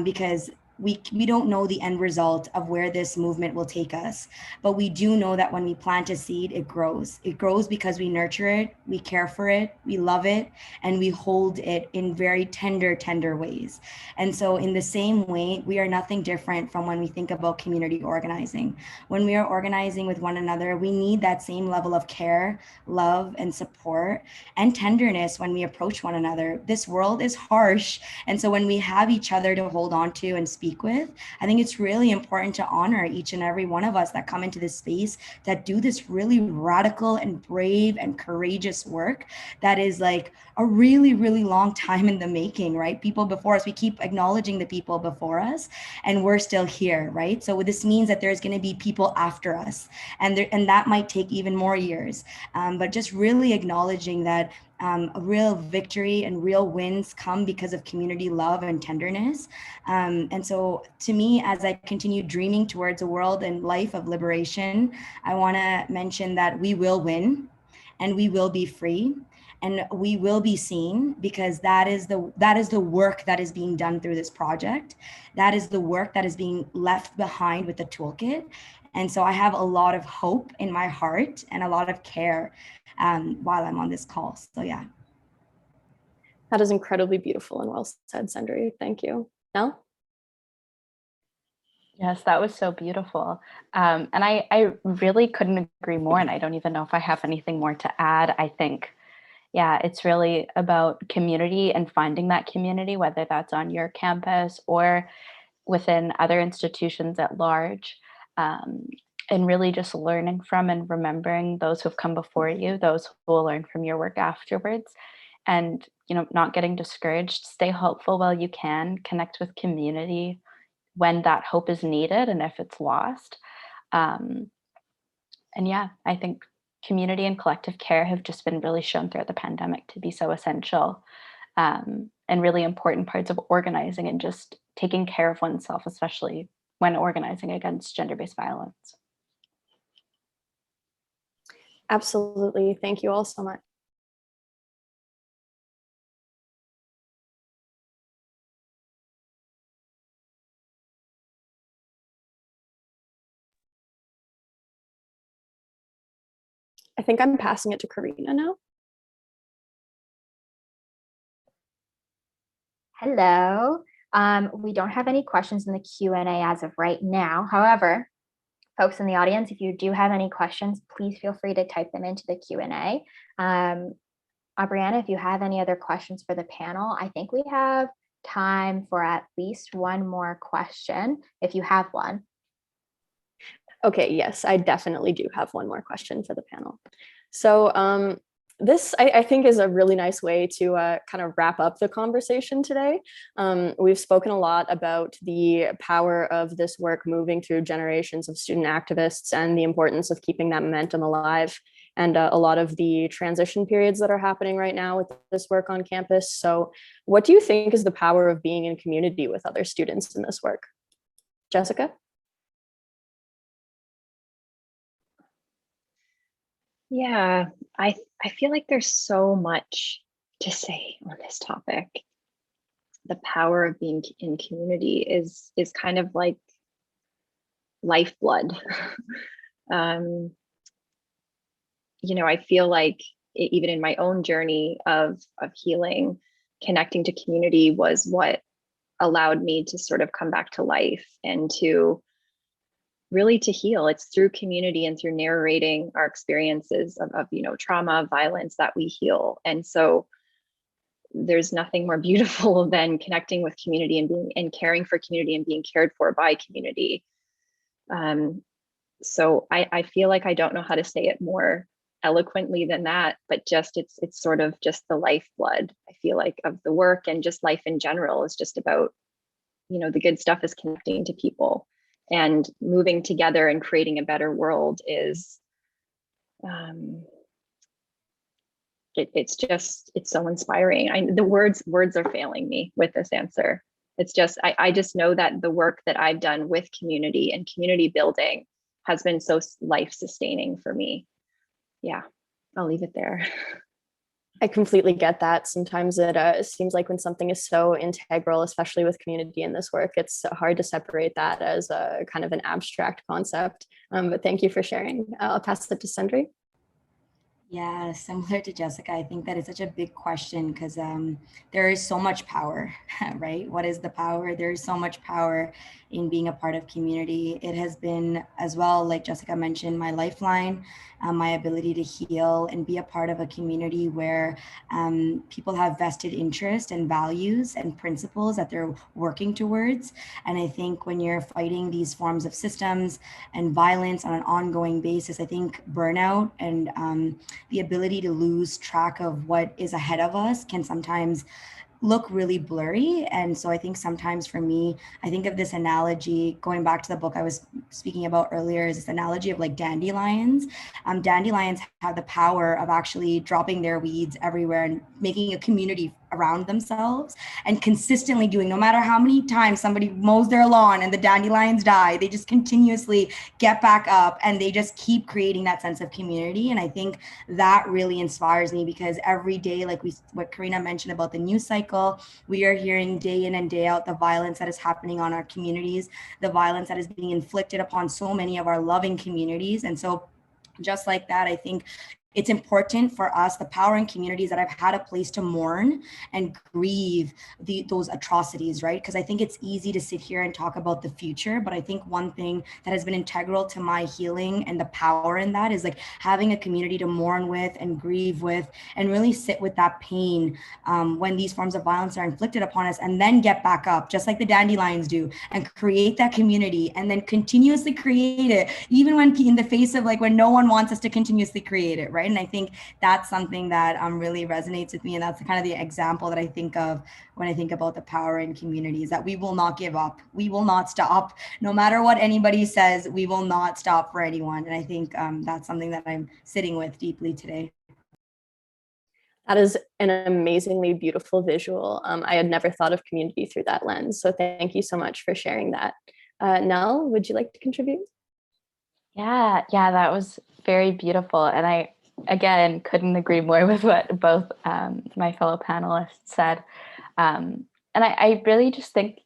because we don't know the end result of where this movement will take us, but we do know that when we plant a seed, it grows. It grows because we nurture it, we care for it, we love it, and we hold it in very tender ways. And so in the same way, we are nothing different from when we think about community organizing. When we are organizing with one another, we need that same level of care, love, and support and tenderness when we approach one another. This world is harsh. And so when we have each other to hold on to and speak with, I think it's really important to honor each and every one of us that come into this space that do this really radical and brave and courageous work that is like a really, really long time in the making, right? People before us, we keep acknowledging the people before us and we're still here, right? So this means that there's going to be people after us, and that might take even more years. But just really acknowledging that a real victory and real wins come because of community love and tenderness. And so to me, as I continue dreaming towards a world and life of liberation, I want to mention that we will win and we will be free and we will be seen, because that is the work that is being done through this project. That is the work that is being left behind with the toolkit. And so I have a lot of hope in my heart and a lot of care while I'm on this call. So yeah. That is incredibly beautiful and well said, Sundari. Thank you. Nell? Yes, that was so beautiful. And I really couldn't agree more. And I don't even know if I have anything more to add. I think, yeah, it's really about community and finding that community, whether that's on your campus or within other institutions at large. And really just learning from and remembering those who've come before you, those who will learn from your work afterwards. And, not getting discouraged, stay hopeful while you can, connect with community when that hope is needed and if it's lost. And yeah, I think community and collective care have just been really shown throughout the pandemic to be so essential, and really important parts of organizing and just taking care of oneself, especially when organizing against gender-based violence. Absolutely. Thank you all so much. I think I'm passing it to Karina now. Hello. We don't have any questions in the Q&A as of right now. However, folks in the audience, if you do have any questions, please feel free to type them into the Q&A. Brianna, if you have any other questions for the panel, I think we have time for at least one more question, if you have one. Okay, yes, I definitely do have one more question for the panel. So this, I think, is a really nice way to kind of wrap up the conversation today. We've spoken a lot about the power of this work moving through generations of student activists and the importance of keeping that momentum alive, and a lot of the transition periods that are happening right now with this work on campus. So what do you think is the power of being in community with other students in this work? Jessica? Yeah, I feel like there's so much to say on this topic. The power of being in community is kind of like lifeblood. I feel like even in my own journey of healing, connecting to community was what allowed me to sort of come back to life and to really to heal. It's through community and through narrating our experiences of trauma, violence, that we heal. And so there's nothing more beautiful than connecting with community and caring for community and being cared for by community. So I feel like I don't know how to say it more eloquently than that, but just it's sort of just the lifeblood, I feel like, of the work, and just life in general is just about, the good stuff is connecting to people. And moving together and creating a better world is, it's so inspiring. The words are failing me with this answer. It's just, I just know that the work that I've done with community and community building has been so life sustaining for me. Yeah, I'll leave it there. I completely get that. Sometimes it seems like when something is so integral, especially with community in this work, it's hard to separate that as a kind of an abstract concept. But thank you for sharing. I'll pass it to Sundri. Yeah, similar to Jessica, I think that it's such a big question because there is so much power, right? What is the power? There is so much power in being a part of community. It has been, as well, like Jessica mentioned, my lifeline, my ability to heal and be a part of a community where people have vested interest and values and principles that they're working towards. And I think when you're fighting these forms of systems and violence on an ongoing basis, I think burnout and the ability to lose track of what is ahead of us can sometimes look really blurry. And so I think sometimes for me, I think of this analogy, going back to the book I was speaking about earlier, is this analogy of like dandelions. Dandelions have the power of actually dropping their weeds everywhere and making a community around themselves, and consistently doing, no matter how many times somebody mows their lawn and the dandelions die, they just continuously get back up and they just keep creating that sense of community. And I think that really inspires me, because every day, like what Karina mentioned about the news cycle, we are hearing day in and day out the violence that is happening on our communities, the violence that is being inflicted upon so many of our loving communities. And so just like that, I think it's important for us, the power in communities, that I've had a place to mourn and grieve those atrocities, right? Because I think it's easy to sit here and talk about the future, but I think one thing that has been integral to my healing and the power in that is like having a community to mourn with and grieve with and really sit with that pain when these forms of violence are inflicted upon us, and then get back up, just like the dandelions do, and create that community, and then continuously create it, even when in the face of like when no one wants us to continuously create it, right? And I think that's something that really resonates with me. And that's kind of the example that I think of when I think about the power in communities, that we will not give up. We will not stop. No matter what anybody says, we will not stop for anyone. And I think that's something that I'm sitting with deeply today. That is an amazingly beautiful visual. I had never thought of community through that lens. So thank you so much for sharing that. Nell, would you like to contribute? Yeah, that was very beautiful. And I, again, couldn't agree more with what both my fellow panelists said. And I really just think,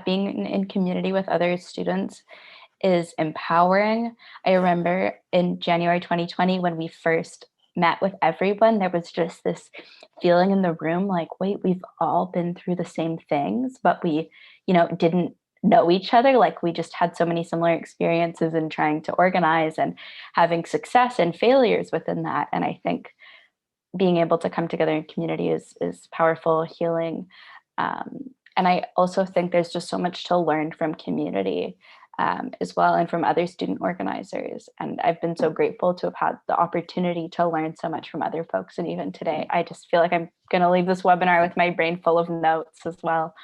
being in community with other students is empowering. I remember in January 2020, when we first met with everyone, there was just this feeling in the room like, wait, we've all been through the same things, but we, didn't know each other. Like, we just had so many similar experiences in trying to organize and having success and failures within that. And I think being able to come together in community is powerful, healing. And I also think there's just so much to learn from community as well, and from other student organizers. And I've been so grateful to have had the opportunity to learn so much from other folks. And even today, I just feel like I'm going to leave this webinar with my brain full of notes as well.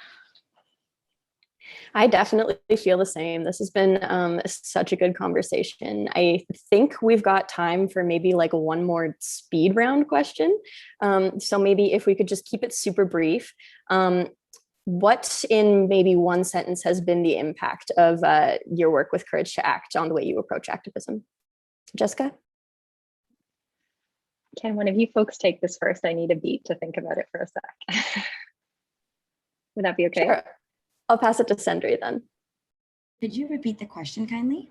I definitely feel the same. This has been such a good conversation. I think we've got time for maybe like one more speed round question. So maybe if we could just keep it super brief. What in maybe one sentence has been the impact of your work with Courage to Act on the way you approach activism? Jessica? Can one of you folks take this first? I need a beat to think about it for a sec. Would that be okay? Sure. I'll pass it to Sundri then. Could you repeat the question kindly?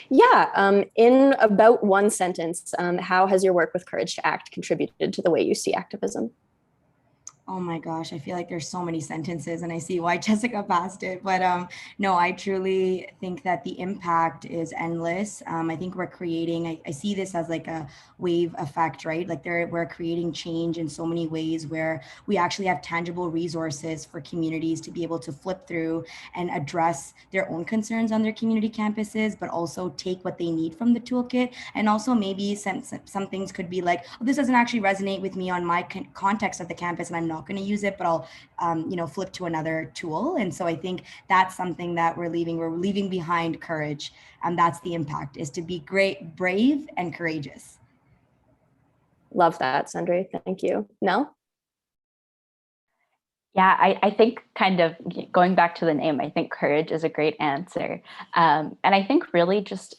Yeah, in about one sentence, how has your work with Courage to Act contributed to the way you see activism? Oh my gosh, I feel like there's so many sentences, and I see why Jessica passed it. But no, I truly think that the impact is endless. I think we're creating, I see this as like a wave effect, right? Like we're creating change in so many ways where we actually have tangible resources for communities to be able to flip through and address their own concerns on their community campuses, but also take what they need from the toolkit. And also maybe some things could be like, oh, this doesn't actually resonate with me on my context of the campus, and I'm not going to use it, but I'll flip to another tool. And so I think that's something that we're leaving behind courage, and that's the impact, is to be great, brave and courageous. Love that, Sundri. Thank you. Nell? Yeah, I think, kind of going back to the name, I think courage is a great answer. And I think really just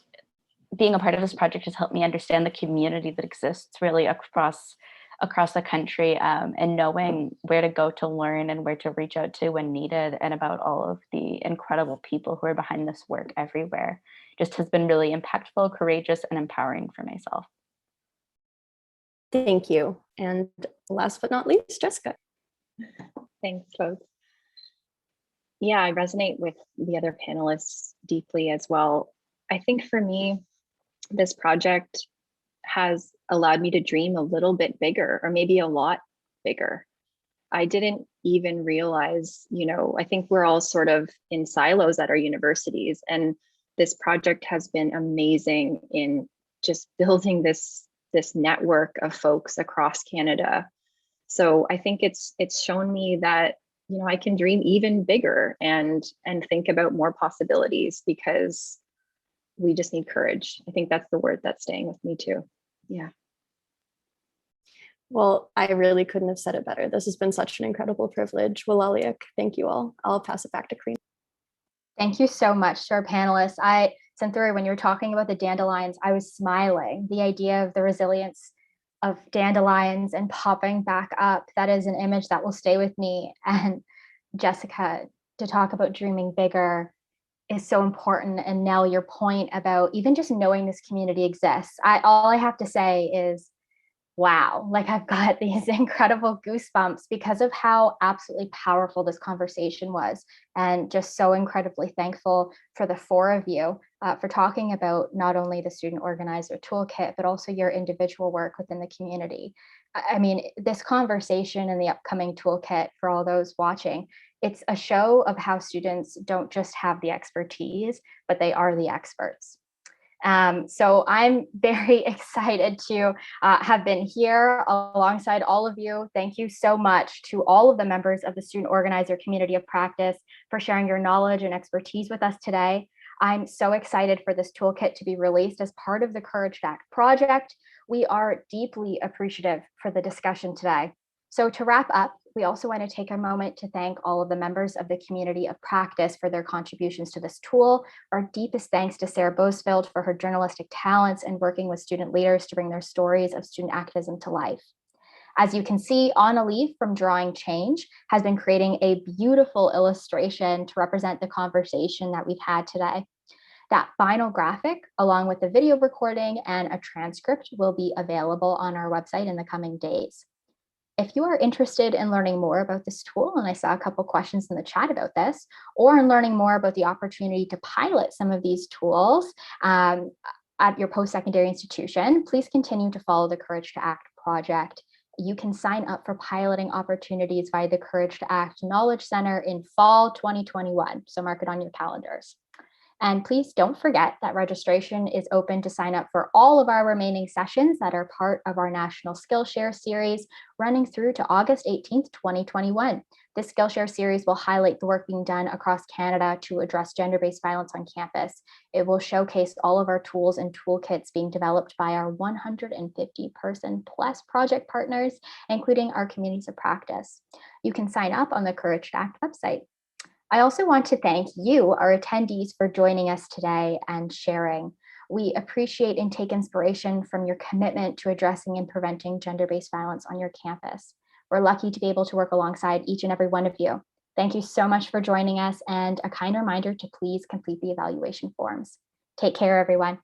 being a part of this project has helped me understand the community that exists really across across the country, and knowing where to go to learn and where to reach out to when needed, and about all of the incredible people who are behind this work everywhere, just has been really impactful, courageous, and empowering for myself. Thank you. And last but not least, Jessica. Thanks, both. Yeah, I resonate with the other panelists deeply as well. I think for me, this project has allowed me to dream a little bit bigger, or maybe a lot bigger. I didn't even realize, I think we're all sort of in silos at our universities, and this project has been amazing in just building this network of folks across Canada. So I think it's shown me that I can dream even bigger and think about more possibilities, because we just need courage. I think that's the word that's staying with me too. Yeah. Well, I really couldn't have said it better. This has been such an incredible privilege. Walaliak, thank you all. I'll pass it back to Karina. Thank you so much to our panelists. Cynthia, when you were talking about the dandelions, I was smiling. The idea of the resilience of dandelions and popping back up, that is an image that will stay with me. And Jessica, to talk about dreaming bigger is so important. And Nell, your point about even just knowing this community exists, all I have to say is, wow, like I've got these incredible goosebumps because of how absolutely powerful this conversation was. And just so incredibly thankful for the four of you for talking about not only the Student Organizer Toolkit, but also your individual work within the community. I mean, this conversation and the upcoming toolkit, for all those watching, it's a show of how students don't just have the expertise, but they are the experts. So I'm very excited to have been here alongside all of you. Thank you so much to all of the members of the Student Organizer Community of Practice for sharing your knowledge and expertise with us today. I'm so excited for this toolkit to be released as part of the Courage to Act project. We are deeply appreciative for the discussion today. So to wrap up, we also want to take a moment to thank all of the members of the community of practice for their contributions to this tool. Our deepest thanks to Sarah Bosveld for her journalistic talents and working with student leaders to bring their stories of student activism to life. As you can see, Anna Lee from Drawing Change has been creating a beautiful illustration to represent the conversation that we've had today. That final graphic, along with the video recording and a transcript, will be available on our website in the coming days. If you are interested in learning more about this tool, and I saw a couple questions in the chat about this, or in learning more about the opportunity to pilot some of these tools at your post-secondary institution, please continue to follow the Courage to Act project. You can sign up for piloting opportunities via the Courage to Act Knowledge Center in fall 2021, so mark it on your calendars. And please don't forget that registration is open to sign up for all of our remaining sessions that are part of our National Skillshare Series running through to August 18th, 2021. This Skillshare Series will highlight the work being done across Canada to address gender-based violence on campus. It will showcase all of our tools and toolkits being developed by our 150-person plus project partners, including our communities of practice. You can sign up on the Courage to Act website. I also want to thank you, our attendees, for joining us today and sharing. We appreciate and take inspiration from your commitment to addressing and preventing gender-based violence on your campus. We're lucky to be able to work alongside each and every one of you. Thank you so much for joining us, and a kind reminder to please complete the evaluation forms. Take care, everyone.